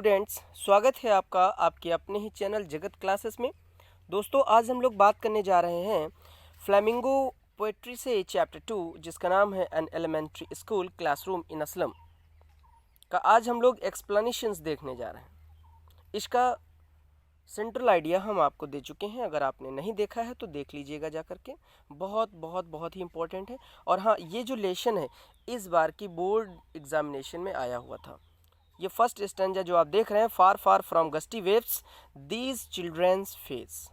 Students, स्वागत है आपका आपके अपने ही चैनल जगत क्लासेस में। दोस्तों, आज हम लोग बात करने जा रहे हैं फ्लेमिंगो पोएट्री से चैप्टर 2, जिसका नाम है an elementary school classroom in Aslam का। आज हम लोग एक्सप्लेनेशंस देखने जा रहे हैं। इसका सेंट्रल आइडिया हम आपको दे चुके हैं। अगर आपने नहीं देखा है तो देख लीजिएगा जा करके। बहुत ही इम्पोर्टेंट है। और हाँ, ये जो लेसन है इस बार की बोर्ड एग्जामिनेशन में आया हुआ था। ये फर्स्ट स्टैंजा जो आप देख रहे हैं, far far from gusty waves these children's face,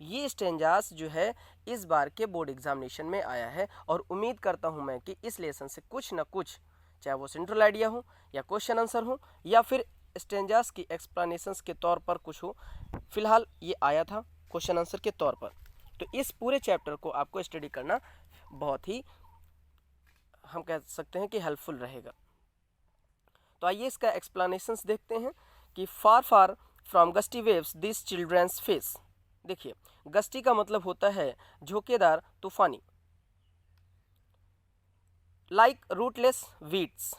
ये स्टैंजास जो है इस बार के बोर्ड एग्जामिनेशन में आया है। और उम्मीद करता हूं मैं कि इस लेसन से कुछ ना कुछ, चाहे वो सेंट्रल आइडिया हो या क्वेश्चन आंसर हो या फिर स्टैंजास की एक्सप्लेनेशंस के तौर पर कुछ हो, फिलहाल ये आया था क्वेश्चन आंसर के तौर पर। तो इस पूरे चैप्टर को आपको स्टडी करना बहुत ही, हम कह सकते हैं कि हेल्पफुल रहेगा। तो आइए इसका एक्सप्लेनेशंस देखते हैं कि far far from gusty waves this children's face. देखिए, गस्टी का मतलब होता है झोंकेदार, तूफानी। Like rootless weeds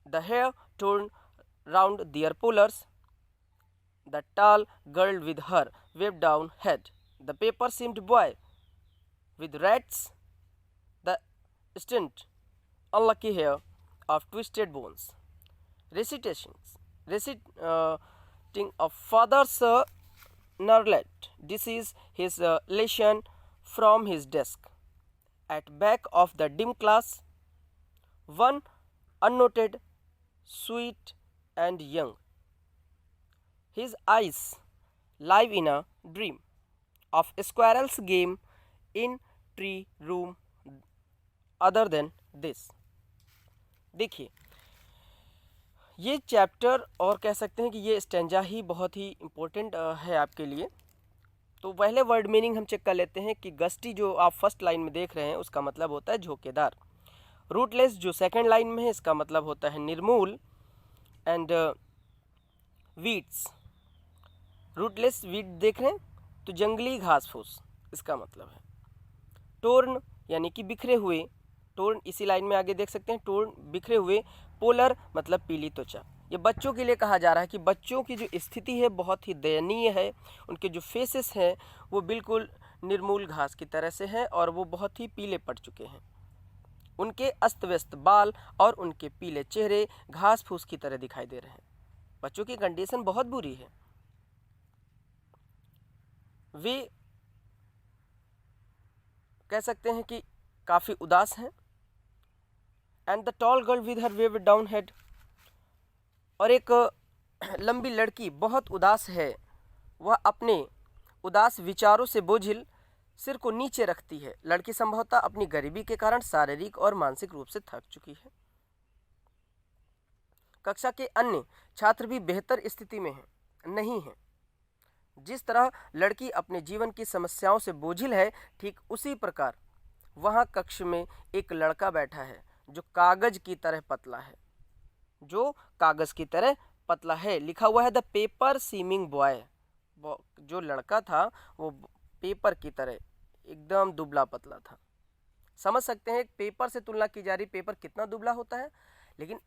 the hair torn round their pallor, the tall girl with her weighed down head, the paper seemed boy with rats, the stint unlucky hair of twisted bones. Reciting of father's narlet, this is his lesson from his desk. At back of the dim class, one unnoted, sweet and young. His eyes live in a dream of squirrel's game in tree room other than this. देखिए, ये chapter और कह सकते हैं कि ये stanza ही बहुत ही important है आपके लिए। तो पहले वर्ड मीनिंग हम चेक कर लेते हैं कि गस्टी जो आप फर्स्ट लाइन में देख रहे हैं उसका मतलब होता है झोंकेदार। रूटलेस जो सेकंड लाइन में है इसका मतलब होता है निर्मूल। एंड वीड्स, रूटलेस वीड देख रहे हैं तो जंगली घास फूस इसका मतलब है। टोर्न यानी कि बिखरे हुए, टोर्न इसी लाइन में आगे देख सकते हैं, टोर्न बिखरे हुए। पोलर मतलब पीली त्वचा। ये बच्चों के लिए कहा जा रहा है कि बच्चों की जो स्थिति है बहुत ही दयनीय है। उनके जो फेसेस हैं वो बिल्कुल निर्मूल घास की तरह से हैं और वो बहुत ही पीले पड़ चुके हैं। उनके अस्त व्यस्त बाल और उनके पीले चेहरे घास फूस की तरह दिखाई दे रहे हैं। बच्चों की कंडीशन बहुत बुरी है। वे कह सकते हैं कि काफ़ी उदास हैं। And the tall girl with her weighed down head, और एक लंबी लड़की बहुत उदास है। वह अपने उदास विचारों से बोझिल सिर को नीचे रखती है। लड़की संभवतः अपनी गरीबी के कारण शारीरिक और मानसिक रूप से थक चुकी है। कक्षा के अन्य छात्र भी बेहतर स्थिति में नहीं हैं। जिस तरह लड़की अपने जीवन की समस्याओं से बोझिल है, ठीक उसी प्रकार वहाँ कक्ष में एक लड़का बैठा है जो कागज की तरह पतला है, लिखा हुआ है द पेपर सीमिंग बॉय। जो लड़का था वो पेपर की तरह एकदम दुबला पतला था। समझ सकते हैं, पेपर से तुलना की जा रही, पेपर कितना दुबला होता है, लेकिन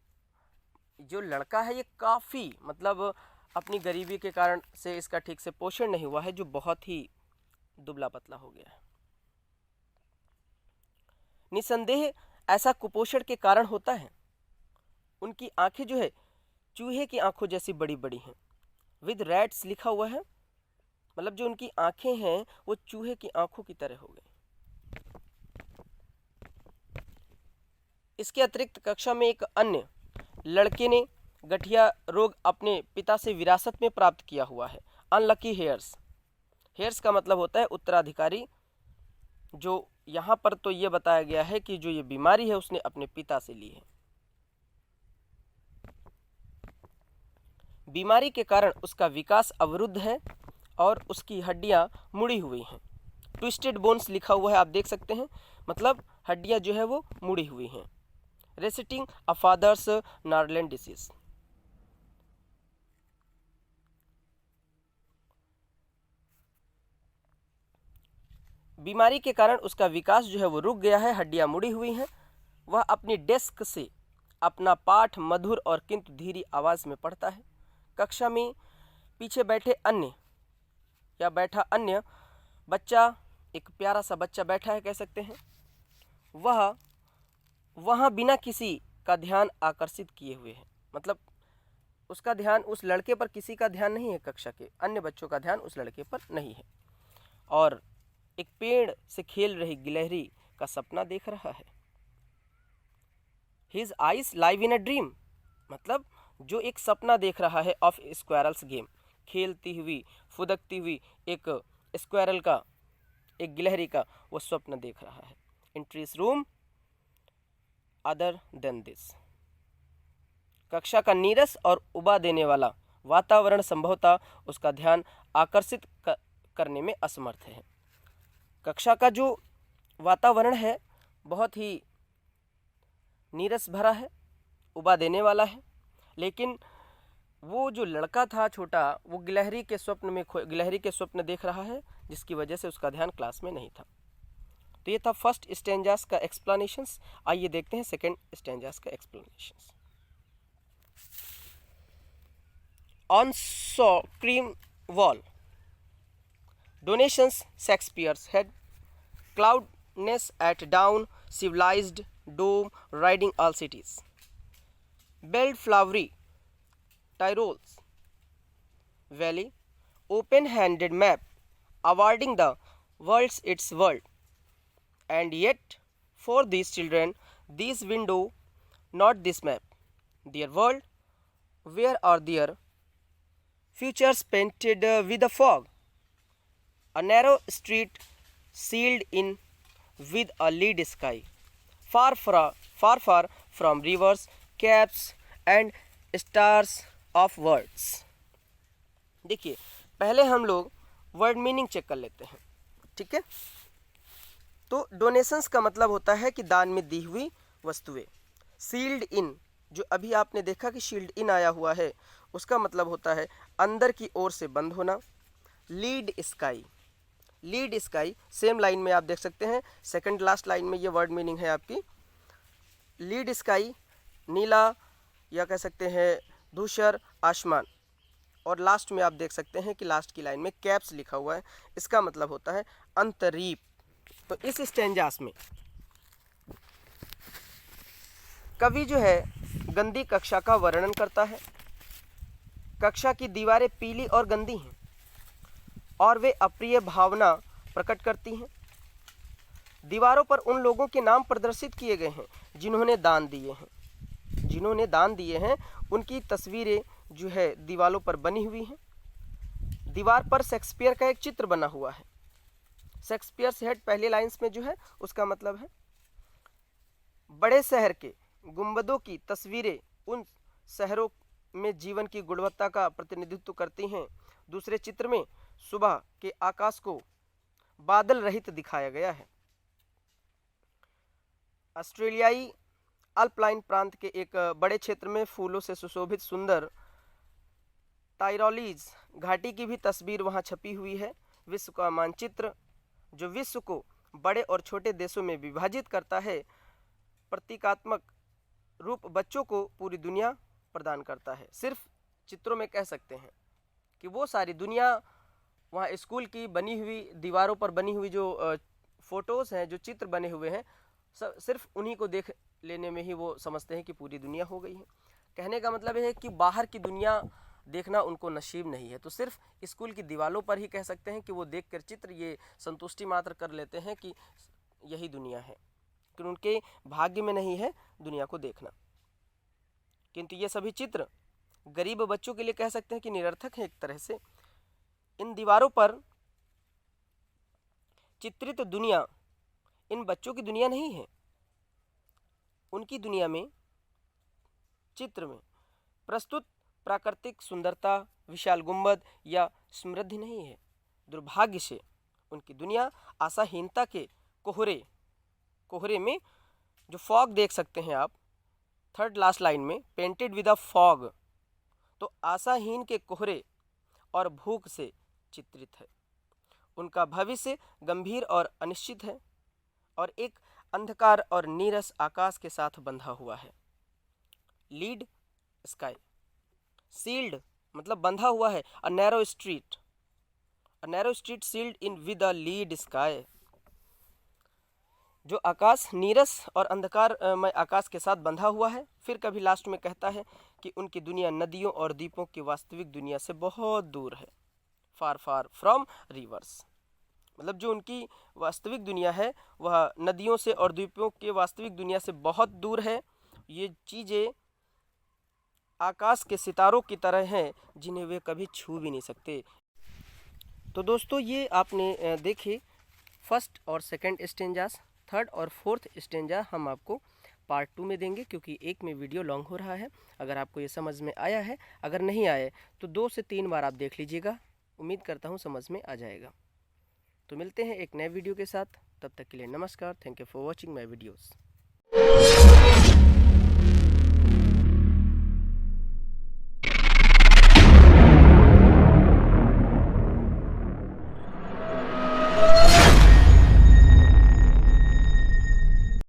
जो लड़का है ये काफ़ी, मतलब अपनी गरीबी के कारण से इसका ठीक से पोषण नहीं हुआ है, जो बहुत ही दुबला पतला हो गया है। निसंदेह ऐसा कुपोषण के कारण होता है। उनकी आंखें जो है चूहे की आंखों जैसी बड़ी बड़ी हैं। विद रैट्स लिखा हुआ है, मतलब जो उनकी आंखें हैं वो चूहे की आंखों की तरह हो गई। इसके अतिरिक्त कक्षा में एक अन्य लड़के ने गठिया रोग अपने पिता से विरासत में प्राप्त किया हुआ है। अनलकी हेयर्स, हेयर्स का मतलब होता है उत्तराधिकारी। जो यहाँ पर तो ये बताया गया है कि जो ये बीमारी है उसने अपने पिता से ली है। बीमारी के कारण उसका विकास अवरुद्ध है और उसकी हड्डियाँ मुड़ी हुई हैं। ट्विस्टेड बोन्स लिखा हुआ है, आप देख सकते हैं, मतलब हड्डियाँ जो है वो मुड़ी हुई हैं। रेसिटिंग अ फादर्स नार्लेंड डिसीज, बीमारी के कारण उसका विकास जो है वो रुक गया है, हड्डियां मुड़ी हुई हैं। वह अपनी डेस्क से अपना पाठ मधुर और किंतु धीरी आवाज़ में पढ़ता है। कक्षा में पीछे बैठा अन्य बच्चा, एक प्यारा सा बच्चा बैठा है कह सकते हैं, वह वहाँ बिना किसी का ध्यान आकर्षित किए हुए है। मतलब उसका ध्यान उस लड़के पर, किसी का ध्यान नहीं है, कक्षा के अन्य बच्चों का ध्यान उस लड़के पर नहीं है, और एक पेड़ से खेल रही गिलहरी का सपना देख रहा है। His eyes live in a dream, मतलब जो एक सपना देख रहा है ऑफ स्क्वायरल्स गेम, खेलती हुई फुदकती हुई एक स्क्वायरल का, एक गिलहरी का वो स्वप्न देख रहा है। In trees room other than this, कक्षा का नीरस और उबा देने वाला वातावरण संभवतः उसका ध्यान आकर्षित करने में असमर्थ है। कक्षा का जो वातावरण है बहुत ही नीरस भरा है, उबा देने वाला है, लेकिन वो जो लड़का था छोटा, वो गिलहरी के स्वप्न देख रहा है, जिसकी वजह से उसका ध्यान क्लास में नहीं था। तो ये था फर्स्ट स्टेंजास का एक्सप्लेनेशंस। आइए देखते हैं सेकंड स्टेंजास का explanations. On so cream wall donations Shakespeare's head, cloudness at down, civilized dome riding all cities, belled flowery Tyrols valley, open-handed map awarding the world's its world, and yet for these children this window, not this map, their world, where are their futures painted with a fog, a narrow street sealed in with a lead sky, far from rivers, caps and stars of words। देखिए, पहले हम लोग word meaning check कर लेते हैं, ठीक है। तो डोनेशंस का मतलब होता है कि दान में दी हुई वस्तुएं। सील्ड इन, जो अभी आपने देखा कि शील्ड इन आया हुआ है, उसका मतलब होता है अंदर की ओर से बंद होना। Lead sky, lead sky same line में आप देख सकते हैं, सेकंड लास्ट लाइन में ये वर्ड मीनिंग है आपकी। लीड स्काई नीला या कह सकते हैं धूसर आसमान, और लास्ट में आप देख सकते हैं कि लास्ट की लाइन में कैप्स लिखा हुआ है, इसका मतलब होता है अंतरीप। तो इस स्टेंजास में कवि जो है गंदी कक्षा का वर्णन करता है। कक्षा की दीवारें पीली और गंदी हैं और वे अप्रिय भावना प्रकट करती हैं। दीवारों पर उन लोगों के नाम प्रदर्शित किए गए हैं जिन्होंने दान दिए हैं, उनकी तस्वीरें जो है दीवारों पर बनी हुई हैं। दीवार पर शेक्सपियर का एक चित्र बना हुआ है। शेक्सपियर्स हेड पहले लाइंस में जो है उसका मतलब है बड़े शहर के गुंबदों की तस्वीरें उन शहरों में जीवन की गुणवत्ता का प्रतिनिधित्व करती हैं। दूसरे चित्र में सुबह के आकाश को बादल रहित दिखाया गया है। ऑस्ट्रेलियाई अल्पाइन प्रांत के एक बड़े क्षेत्र में फूलों से सुशोभित सुंदर टाइरोलीज घाटी की भी तस्वीर वहां छपी हुई है। विश्व का मानचित्र जो विश्व को बड़े और छोटे देशों में विभाजित करता है, प्रतीकात्मक रूप बच्चों को पूरी दुनिया प्रदान करता है। सिर्फ चित्रों में कह सकते हैं कि वो सारी दुनिया वहाँ स्कूल की बनी हुई दीवारों पर बनी हुई जो फोटोज़ हैं, जो चित्र बने हुए हैं, सिर्फ उन्हीं को देख लेने में ही वो समझते हैं कि पूरी दुनिया हो गई है। कहने का मतलब है कि बाहर की दुनिया देखना उनको नसीब नहीं है, तो सिर्फ स्कूल की दीवारों पर ही कह सकते हैं कि वो देखकर चित्र ये संतुष्टि मात्र कर लेते हैं कि यही दुनिया है, कि उनके भाग्य में नहीं है दुनिया को देखना। किंतु ये सभी चित्र गरीब बच्चों के लिए कह सकते हैं कि निरर्थक है एक तरह से। इन दीवारों पर चित्रित दुनिया इन बच्चों की दुनिया नहीं है। उनकी दुनिया में चित्र में प्रस्तुत प्राकृतिक सुंदरता, विशाल गुंबद या समृद्धि नहीं है। दुर्भाग्य से उनकी दुनिया आशाहीनता के कोहरे में, जो फॉग देख सकते हैं आप थर्ड लास्ट लाइन में, पेंटेड विद अ फॉग, तो आशाहीन के कोहरे और भूख से चित्रित है। उनका भविष्य गंभीर और अनिश्चित है और एक अंधकार और नीरस आकाश के साथ बंधा हुआ है। Lead sky. सील्ड मतलब बंधा हुआ है, a narrow street sealed in with a lead sky. जो आकाश नीरस और अंधकार में आकाश के साथ बंधा हुआ है। फिर कभी लास्ट में कहता है कि उनकी दुनिया नदियों और द्वीपों की वास्तविक दुनिया से बहुत दूर है, फार फार फ्रॉम रिवर्स। मतलब जो उनकी वास्तविक दुनिया है वह नदियों से और द्वीपों के वास्तविक दुनिया से बहुत दूर है। ये चीज़ें आकाश के सितारों की तरह हैं जिन्हें वे कभी छू भी नहीं सकते। तो दोस्तों ये आपने देखे फर्स्ट और सेकंड स्टेंजास। थर्ड और फोर्थ स्टेंजा हम आपको पार्ट 2 में देंगे, क्योंकि एक में वीडियो लॉन्ग हो रहा है। अगर आपको ये समझ में आया है, अगर नहीं आए तो 2 से 3 बार आप देख लीजिएगा, उम्मीद करता हूँ समझ में आ जाएगा। तो मिलते हैं एक नए वीडियो के साथ, तब तक के लिए नमस्कार। Thank you for watching my videos.